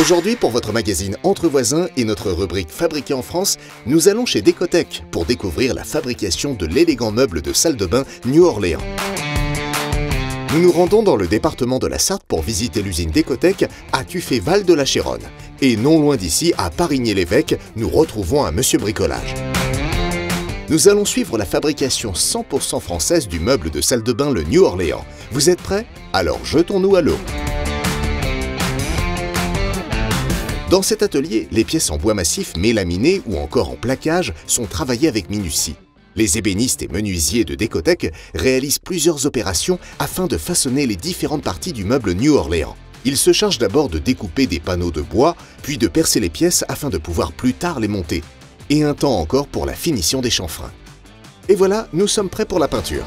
Aujourd'hui, pour votre magazine Entre voisins et notre rubrique Fabriqué en France, nous allons chez Decotech pour découvrir la fabrication de l'élégant meuble de salle de bain New Orleans. Nous nous rendons dans le département de la Sarthe pour visiter l'usine Decotech à Tuffet-Val de la Chéronne. Et non loin d'ici, à Parigny-l'Évêque, nous retrouvons un monsieur bricolage. Nous allons suivre la fabrication 100% française du meuble de salle de bain le New Orleans. Vous êtes prêts? Alors jetons-nous à l'eau. Dans cet atelier, les pièces en bois massif mélaminé ou encore en plaquage sont travaillées avec minutie. Les ébénistes et menuisiers de Decotech réalisent plusieurs opérations afin de façonner les différentes parties du meuble New Orleans. Ils se chargent d'abord de découper des panneaux de bois, puis de percer les pièces afin de pouvoir plus tard les monter. Et un temps encore pour la finition des chanfreins. Et voilà, nous sommes prêts pour la peinture.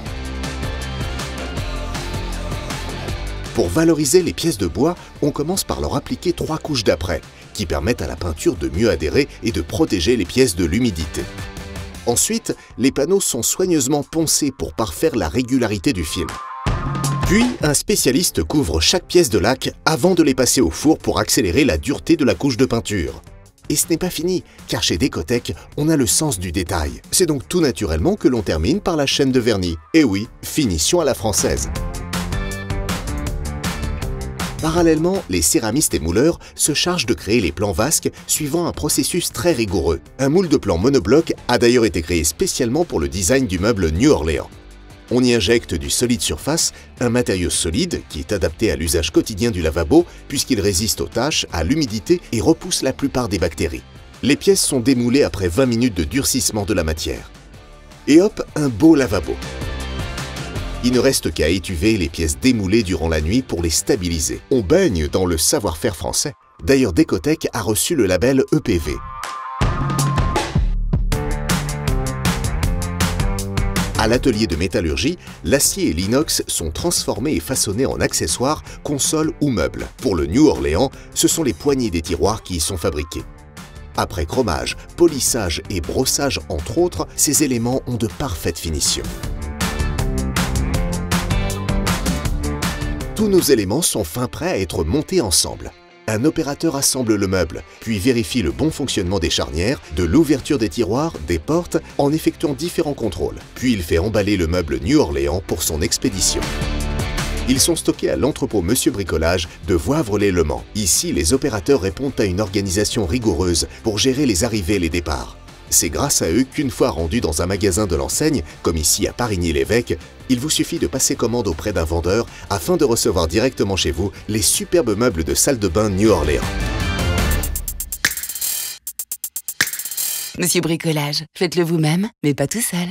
Pour valoriser les pièces de bois, on commence par leur appliquer 3 couches d'apprêt, qui permettent à la peinture de mieux adhérer et de protéger les pièces de l'humidité. Ensuite, les panneaux sont soigneusement poncés pour parfaire la régularité du film. Puis, un spécialiste couvre chaque pièce de laque avant de les passer au four pour accélérer la dureté de la couche de peinture. Et ce n'est pas fini, car chez Decotech, on a le sens du détail. C'est donc tout naturellement que l'on termine par la chaîne de vernis. Et oui, finition à la française. Parallèlement, les céramistes et mouleurs se chargent de créer les plans vasques suivant un processus très rigoureux. Un moule de plan monobloc a d'ailleurs été créé spécialement pour le design du meuble New Orleans. On y injecte du solide surface, un matériau solide qui est adapté à l'usage quotidien du lavabo puisqu'il résiste aux taches, à l'humidité et repousse la plupart des bactéries. Les pièces sont démoulées après 20 minutes de durcissement de la matière. Et hop, un beau lavabo. Il ne reste qu'à étuver les pièces démoulées durant la nuit pour les stabiliser. On baigne dans le savoir-faire français. D'ailleurs, Decotech a reçu le label EPV. À l'atelier de métallurgie, l'acier et l'inox sont transformés et façonnés en accessoires, consoles ou meubles. Pour le New Orleans, ce sont les poignées des tiroirs qui y sont fabriqués. Après chromage, polissage et brossage entre autres, ces éléments ont de parfaites finitions. Tous nos éléments sont fin prêts à être montés ensemble. Un opérateur assemble le meuble, puis vérifie le bon fonctionnement des charnières, de l'ouverture des tiroirs, des portes, en effectuant différents contrôles. Puis il fait emballer le meuble New Orleans pour son expédition. Ils sont stockés à l'entrepôt Monsieur Bricolage de Voivre-lès-Le Mans. Ici, les opérateurs répondent à une organisation rigoureuse pour gérer les arrivées et les départs. C'est grâce à eux qu'une fois rendus dans un magasin de l'enseigne, comme ici à Parigny-l'Évêque, il vous suffit de passer commande auprès d'un vendeur afin de recevoir directement chez vous les superbes meubles de salle de bain New Orleans. Monsieur Bricolage, faites-le vous-même, mais pas tout seul.